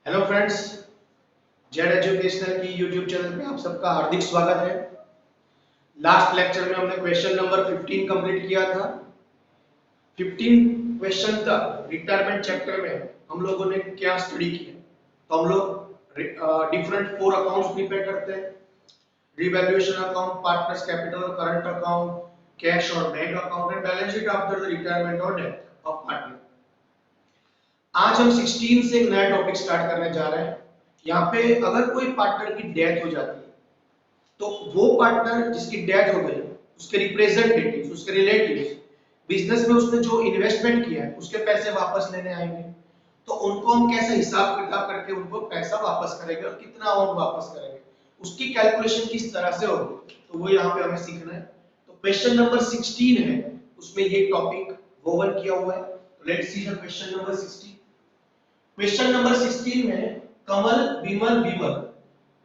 Hello friends, Z educational की YouTube channel पे आप सबका हार्दिक स्वागत है। लास्ट लेक्चर में हमने क्वेश्चन नंबर 15 कंप्लीट किया था। 15 क्वेश्चन तक रिटायरमेंट चैप्टर में हम लोगों ने क्या स्टडी किया। तो हम लोग डिफरेंट 4 अकाउंट्स प्रिपेयर करते हैं। Revaluation account, partners capital, current account, cash और bank account and balance sheet after the retirement और डेथ ऑफ पार्टनर। आज हम 16 से एक नया टॉपिक स्टार्ट करने जा रहे हैं। यहाँ पे अगर कोई पार्टनर की डेथ हो जाती है तो वो पार्टनर जिसकी डेथ हो गई, उसके रिप्रेजेंटेटिव्स, उसके रिलेटिव्स, बिजनेस में उसने जो इन्वेस्टमेंट किया है उसके पैसे वापस लेने आएंगे। तो उनको हम कैसे हिसाब किताब करके उनको पैसा वापस करेंगे और कितना अमाउंट वापस करेंगे, उसकी कैलकुलेशन किस तरह से होगी, तो वो यहाँ पे हमें सीखना है। तो क्वेश्चन नंबर 16 है, उसमें ये टॉपिक वोवन किया हुआ है। Let's see the question number 16। Question number 16 में कमल, विमल, विमल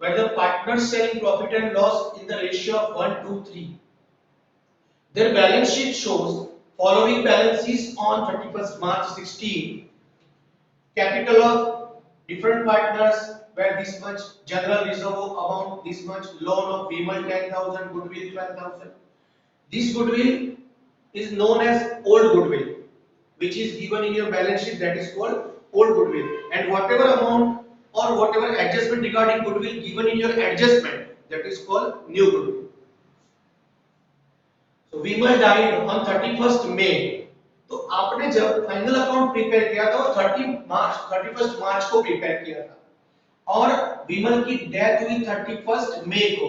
where the partners sharing profit and loss in the ratio of 1:3. Their balance sheet shows following balances on 31st March 16. Capital of different partners where this much, general reserve amount this much, loan of Vimal 10,000, goodwill 12,000. This goodwill is known as old goodwill, which is given in your balance sheet, that is called old goodwill. And whatever amount or whatever adjustment regarding goodwill given in your adjustment, that is called new goodwill. So Vimal died on 31st May. तो आपने जब final account prepare किया था वो 31st मार्च को prepare किया था और विमल की डेथ हुई 31st मई को।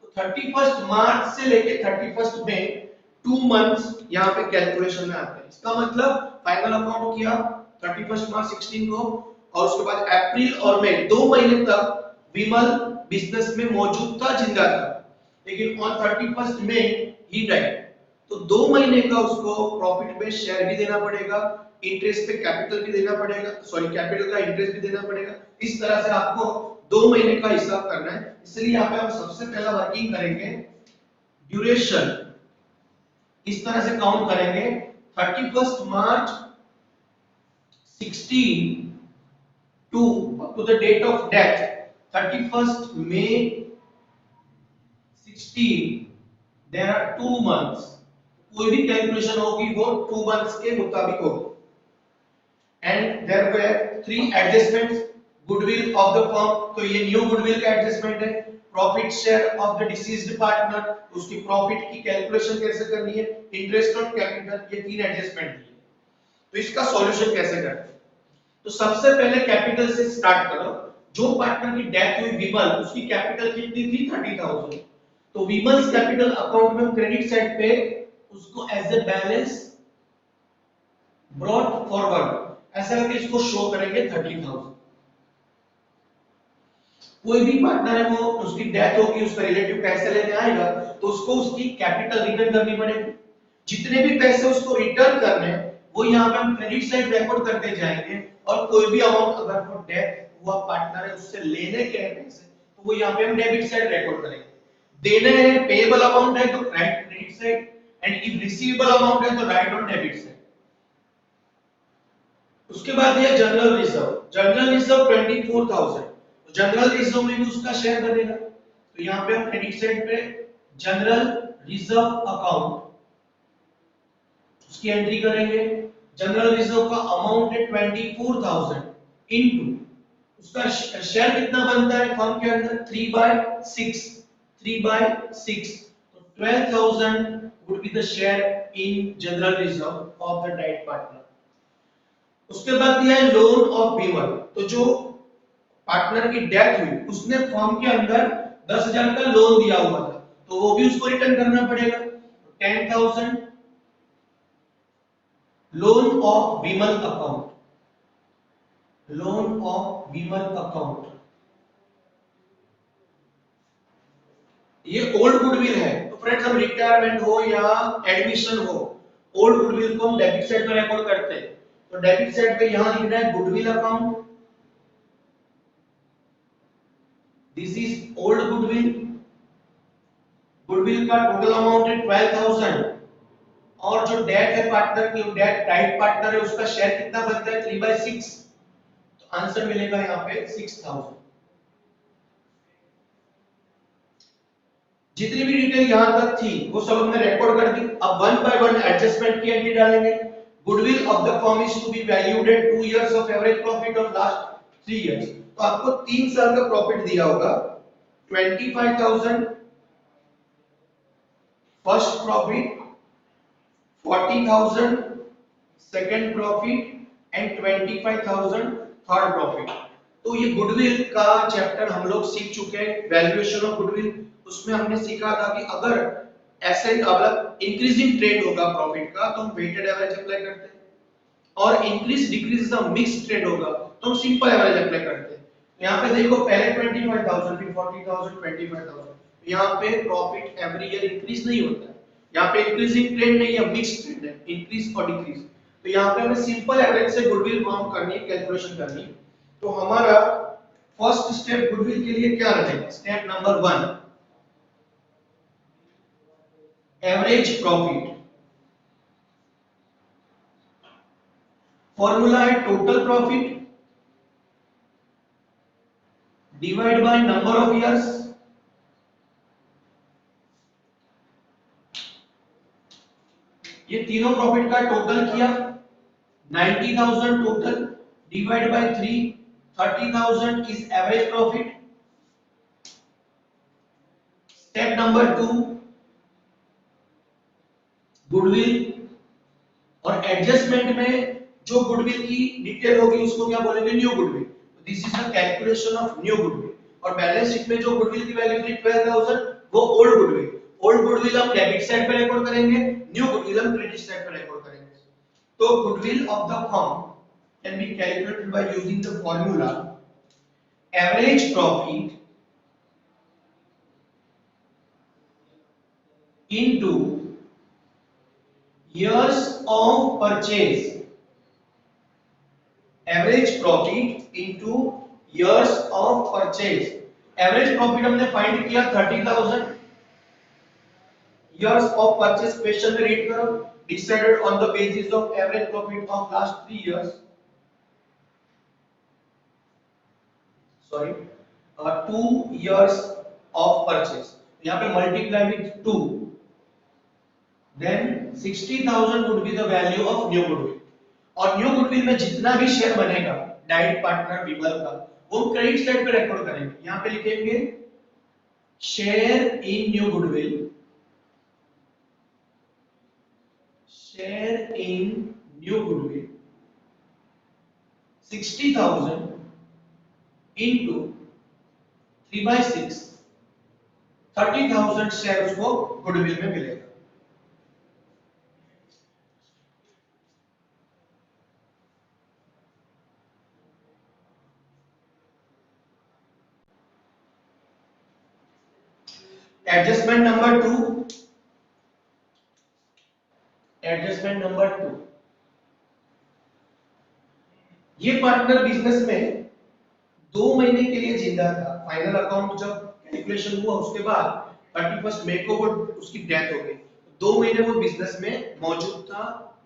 तो 31st मार्च से लेके 31st मई 2 मंथ्स यहाँ पे कैलकुलेशन में आते हैं। इसका मतलब फाइनल अकाउंट किया 31st मार्च 16 को और उसके बाद अप्रैल और मई 2 महीने तक विमल बिजनेस में मौजूद था, जिंदा था, लेकिन on 31st May he died. तो 2 महीने का उसको प्रॉफिट पे शेयर भी देना पड़ेगा, इंटरेस्ट पे कैपिटल भी देना पड़ेगा, सॉरी कैपिटल का इंटरेस्ट भी देना पड़ेगा। इस तरह से आपको 2 महीने का हिसाब करना है। इसलिए यहाँ पे हम सबसे पहला वर्किंग करेंगे ड्यूरेशन, इस तरह से काउंट करेंगे 31st March 16 to up to the date of death 31st May 16, there are 2 months। कोई भी कैलकुलेशन होगी वो 2 मंथ्स के मुताबिक होगी। And there were 3 adjustments, goodwill of the firm, तो ये न्यू गुडविल का एडजस्टमेंट है। Profit share of the deceased partner, उसकी प्रॉफिट की कैलकुलेशन कैसे करनी है, इंटरेस्ट ऑन कैपिटल, ये 3 एडजस्टमेंट है। तो इसका सॉल्यूशन कैसे करते हैं, तो सबसे पहले कैपिटल से स्टार्ट करो। जो पार्टनर की डेथ हुई विमल, उसकी कैपिटल कितनी थी, 30,000। तो विमल्स कैपिटल अकाउंट में क्रेडिट साइड पे उसको as a balance brought forward ऐसा करके इसको शो करेंगे 30,000। कोई भी पार्टनर है वो उसकी डेथ होगी, उसका रिलेटिव पैसे लेने आएगा तो उसको उसकी कैपिटल रिटर्न करनी पड़ेगी। जितने भी पैसे उसको रिटर्न करने हैं वो यहाँ पे हम क्रेडिट साइड रिकॉर्ड करते जाएंगे और कोई भी अमाउंट अगर वो डेथ हुआ पार्टनर है उससे लेने के हैं पैसे तो वो यहाँ पे हम डेबिट साइड रिकॉर्ड करेंगे। देने हैं पेएबल अमाउंट है तो right credit side, and if receivable amount है तो राइट ऑन डेबिट साइड। उसके बाद ये जनरल रिजर्व, जनरल रिजर्व 24,000, तो जनरल रिजर्व में भी उसका शेयर बनेगा। तो यहाँ पे हम क्रेडिट साइड पे जनरल रिजर्व अकाउंट उसकी एंट्री करेंगे। जनरल रिजर्व का अमाउंट है 24,000 इनटू उसका शेयर कितना बनता है फर्म के अंदर 3/6, 3/6, तो 12,000 would be the share in general reserve of the died partner। उसके बाद दिया है लोन ऑफ विमल, तो जो पार्टनर की डेथ हुई उसने फर्म के अंदर 10,000 का लोन दिया हुआ था तो वो भी उसको रिटर्न करना पड़ेगा। 10,000 loan of Vimal account, loan of Vimal account, ये ओल्ड गुडविल है। तो फ्रेंड्स हम रिटायरमेंट हो या एडमिशन हो, ओल्ड गुडविल को हम डेबिट साइड में रिकॉर्ड करते हैं। तो डेबिट साइड पे यहां लिखना है goodwill account, this is old goodwill. Goodwill का टोटल अमाउंट है 12,000 और जो डेट है पार्टनर की, डेट राइट पार्टनर है उसका शेयर कितना बनता है 3/6। तो आंसर मिलेगा यहाँ पे 6000। जितनी भी डिटेल यहां तक थी वो सब हमने रिकॉर्ड कर दी। अब वन बाय वन एडजस्टमेंट की एंट्री डालेंगे। Goodwill of the firm is to be valued at 2 years of average profit of last 3 years. तो आपको 3 साल का प्रॉफिट दिया होगा। 25,000 first profit, 40,000 second profit and 25,000 third profit. तो ये गुडविल का चैप्टर हम लोग सीख चुके हैं, वैल्यूएशन ऑफ गुडविल। उसमें हमने सीखा था कि अगर एसेट मतलब इंक्रीजिंग ट्रेंड होगा प्रॉफिट का तो हम वेटेड एवरेज अप्लाई करते हैं, और increase decrease the mix trend होगा तो हम सिंपल एवरेज अप्लाई करते हैं। यहाँ पे देखो पहले 25,000 फिर 40,000 25,000, यहाँ पे प्रॉफिट एवरी ईयर इंक्रीज नहीं होता है। यहाँ पे इंक्रीजिंग ट्रेंड नहीं है, मिक्स ट्रेंड है, इंक्रीज और डिक्रीज। तो यहाँ पे हमें सिंपल एवरेज से गुडविल फॉर्म करनी है, कैलकुलेशन करनी है। तो हमारा फर्स्ट स्टेप गुडविल के लिए क्या रहेगा? Step number 1, average profit. Formula है total profit divide by number of years. ये तीनों प्रॉफिट का टोटल किया, 90,000 total divide by 3, 30,000 is average profit. Step number 2, goodwill और एडजस्टमेंट में जो गुडविल की डिटेल होगी उसको क्या बोलेंगे? New goodwill. This is the calculation of new goodwill. और बैलेंस शीट में जो गुडविल की वैल्यू थी 12,000 वो ओल्ड गुडविल। ओल्ड गुडविल हम डेबिट साइड पे रिकॉर्ड करेंगे, न्यू गुडविल हम क्रेडिट साइड पे रिकॉर्ड करेंगे। तो goodwill of the firm can be calculated by using the formula average profit into years of purchase। Average profit into years of purchase। Average profit हमने find किया 30,000। years of purchase question में read करो, decided on the basis of average profit of last 3 years। sorry 2 years of purchase, यहाँ पे multiply with 2, then 60,000 would be the value of new goodwill। और new goodwill में जितना भी share बनेगा direct partner विमल का वो क्रेडिट साइड पे रिकॉर्ड करेंगे। यहाँ पे लिखेंगे share in new goodwill, share in new goodwill 60,000 into 3/6, 30,000 share उसको गुडविल में मिलेगा। एडजस्टमेंट नंबर 2, एडजस्टमेंट नंबर 2, ये पार्टनर बिजनेस में 2 महीने के लिए जिंदा था। फाइनल अकाउंट जब कैलकुलेशन हुआ उसके बाद 31 मई को वो उसकी डेथ हो गई। 2 महीने वो बिजनेस में मौजूद था,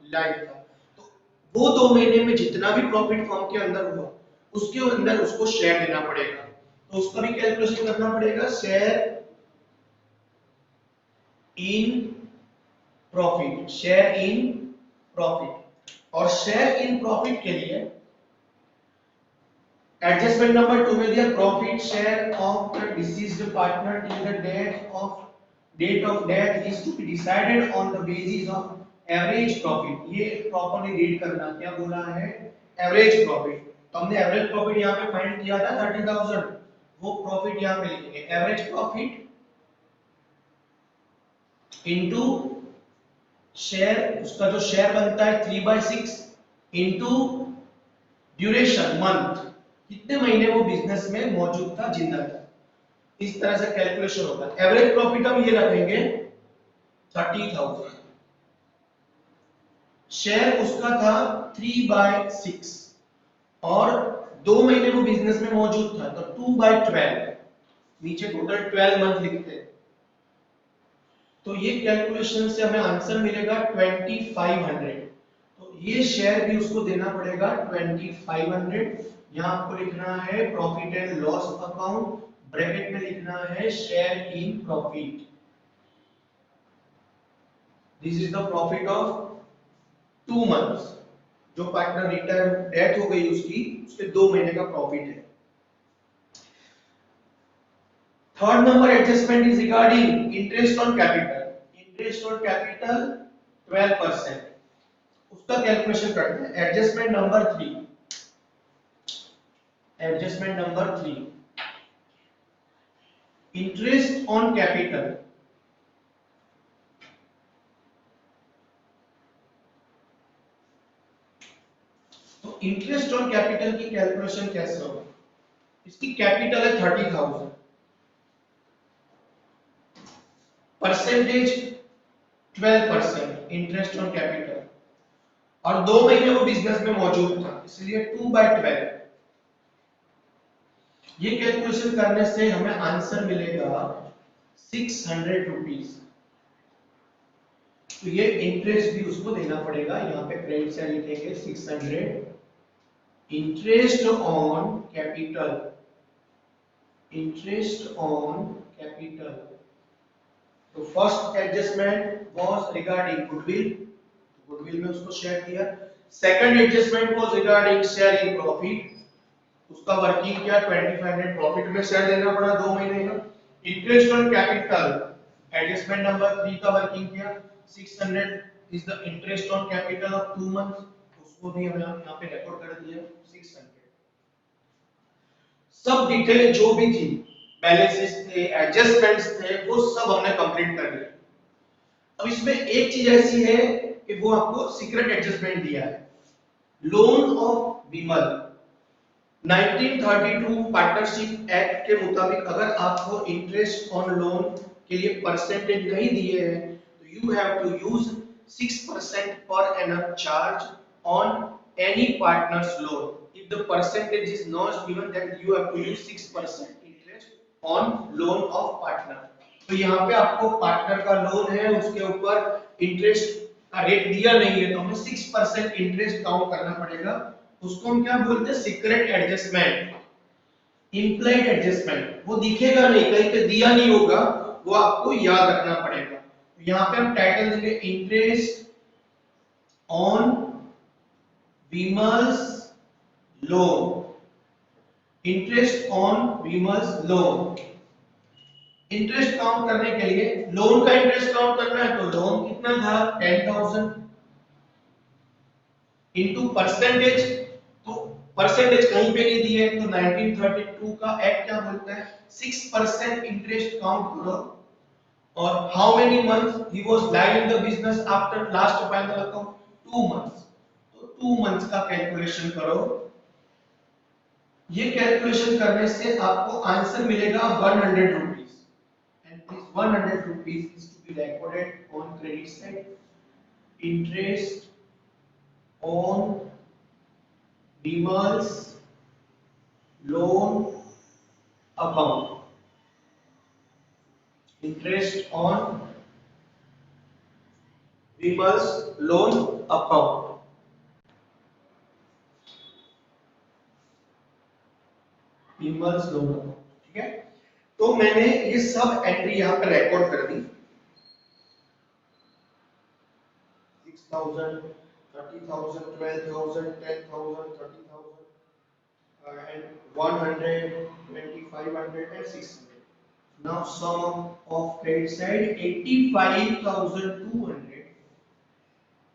लाइव था। तो वो 2 महीने में जितना भी प्रॉफिट फर्म के अंदर हुआ उसके अंदर उसको शेयर देना पड़ेगा। तो उसका भी कैलकुलेशन करना पड़ेगा, share in profit, share in profit. और शेयर इन प्रॉफिट के लिए एडजस्टमेंट नंबर 2 में दिया profit share of the deceased partner till the date of death is to be decided on the basis of average profit. ये properly read करना, क्या बोला है? Average profit. तो हमने एवरेज प्रॉफिट यहाँ पे फाइंड किया था 30,000, वो प्रॉफिट यहाँ पे लिखेंगे एवरेज प्रॉफिट इनटू शेयर, उसका जो शेयर बनता है 3/6 इनटू ड्यूरेशन मंथ, कितने महीने वो बिजनेस में मौजूद था, जिंदा था। इस तरह से कैलकुलेशन होगा। एवरेज प्रॉफिट हम ये रखेंगे 30,000, शेयर उसका था 3/6 और 2 महीने वो बिजनेस में मौजूद था तो 2/12, नीचे टोटल 12 मंथ लिखते हैं। तो ये कैलकुलेशन से हमें आंसर मिलेगा 2500। तो ये शेयर भी उसको देना पड़ेगा 2500 यहाँ आपको लिखना है profit and loss account, bracket में लिखना है share in profit. This is the profit of 2 months. जो पार्टनर रिटायर डेथ हो गई उसकी, उसके 2 महीने का प्रॉफिट है। Third number adjustment is regarding interest on capital. Interest on capital 12%, उसका कैलकुलेशन करते हैं। Adjustment number 3, adjustment number 3, interest on capital. तो इंटरेस्ट ऑन कैपिटल की कैलकुलेशन कैसे होगा? इसकी कैपिटल है 30,000, परसेंटेज 12% इंटरेस्ट ऑन कैपिटल, और 2 महीने वो बिजनेस में मौजूद था, इसलिए 2/12। ये कैलकुलेशन करने से हमें आंसर मिलेगा 600 रुपीज। तो ये इंटरेस्ट भी उसको देना पड़ेगा, यहाँ पे क्रेडिट साइड लिखेंगे 600 interest on capital, interest on capital. तो first adjustment was regarding goodwill, goodwill में उसको शेयर किया। Second adjustment was regarding share in profit, उसका वर्किंग किया 2500 प्रॉफिट में शेयर देना पड़ा 2 महीने का। Interest on capital adjustment number 3 का वर्किंग किया 600 is the interest on capital of 2 months, उसको भी हमने यहां पे रिकॉर्ड कर दिया 600। सब डिटेल जो भी थी, बैलेंसेस थे, एडजस्टमेंट्स थे, वो सब हमने कंप्लीट कर लिया। अब इसमें एक चीज ऐसी है कि वो आपको सीक्रेट एडजस्टमेंट दिया है। Loan of Vimal 1932 partnership act के मुताबिक अगर आपको इंटरेस्ट ऑन लोन के लिए परसेंटेज नहीं दिए हैं तो you have to use 6% per annum charge on any partner's loan. If the percentage is not given then you have to use 6% interest on loan of partner. तो यहाँ पे आपको पार्टनर का लोन है, उसके ऊपर इंटरेस्ट का रेट दिया नहीं है तो हमें 6% इंटरेस्ट काउंट करना पड़ेगा। उसको हम क्या बोलते हैं? Secret adjustment, implied adjustment. वो दिखेगा नहीं, कहीं पे दिया नहीं होगा, वो आपको याद रखना पड़ेगा। तो यहाँ पे हम टाइटल देंगे interest on Vimal's loan, interest on Vimal's loan. Interest count करने के लिए लोन का इंटरेस्ट काउंट करना है तो लोन कितना था 10,000 इनटू परसेंटेज, तो परसेंटेज कहीं पे नहीं दिए तो 1932 का एक्ट क्या बोलता है 6% इंटरेस्ट काउंट करो। और how many months he was live in the business after last final account 2 months, तो 2 मंथ्स का कैलकुलेशन करो। ये कैलकुलेशन करने से आपको आंसर मिलेगा 100 rupees and this 100 rupees is to be recorded on credit side. Interest on Vimal's loan account, interest on Vimal's loan account. Vimal's loan account, ठीक है। तो मैंने ये सब एंट्री यहाँ पे रिकॉर्ड कर दी। 6,000, 30,000, 12,000, 10,000, 30,000 and 100, 2,500 and 600. Now sum of credit side 85,200.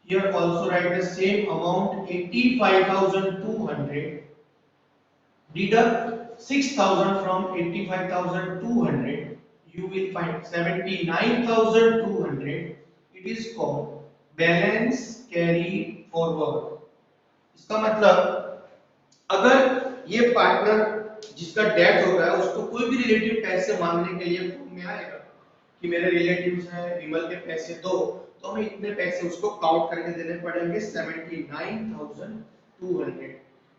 Here also write the same amount 85,200. Deduct 6,000 from 85,200. You will find 79,200. It is called balance carry forward. इसका मतलब अगर ये पार्टनर जिसका डेथ हो गया उसको कोई भी रिलेटिव पैसे मांगने के लिए फोन में आएगा कि मेरे रिलेटिव्स हैं विमल के पैसे दो, तो हमें इतने पैसे उसको काउंट करके देने पड़ेंगे 79,200।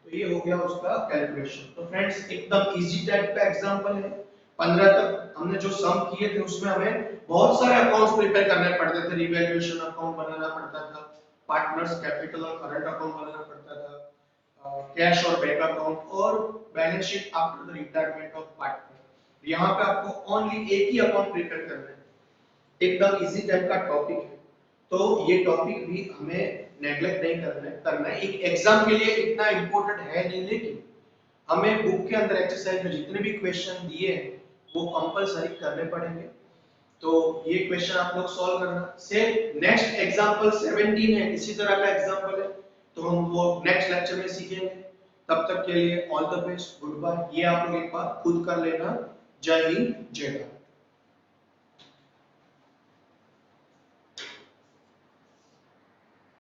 तो ये हो गया उसका कैलकुलेशन। तो फ्रेंड्स एकदम इजी टाइप का एग्जांपल है। 15 तक हमने जो सम किए थे उसमें हमें बहुत सारे अकाउंट्स प्रिपेयर करने पड़ते थे। रिवैल्यूएशन अकाउंट बनाना पड़ता था, पार्टनर्स कैपिटल और करंट अकाउंट बनाना पड़ता था, कैश और बैंक अकाउंट और balance sheet after the retirement of partner. यहाँ पे आपको ओनली एक ही अकाउंट प्रिपेयर करना है, एकदम इजी टाइप का टॉपिक है, तो ये टॉपिक भी हमें नेग्लेक्ट नहीं करना है। एक एग्जाम के लिए इतना इंपॉर्टेंट है नहीं, लेकिन हमें बुक के अंदर एक्सरसाइज में जितने भी क्वेश्चन दिए हैं वो कंपलसरी करने पड़ेंगे। तो ये क्वेश्चन आप लोग सॉल्व करना। से नेक्स्ट एग्जांपल 17 है, इसी तरह का एग्जांपल है, तो हम वो नेक्स्ट लेक्चर में सीखेंगे। तब तक के लिए all the best, goodbye. ये आप लोग एक बार खुद कर लेना। जय हिंद, जय भारत।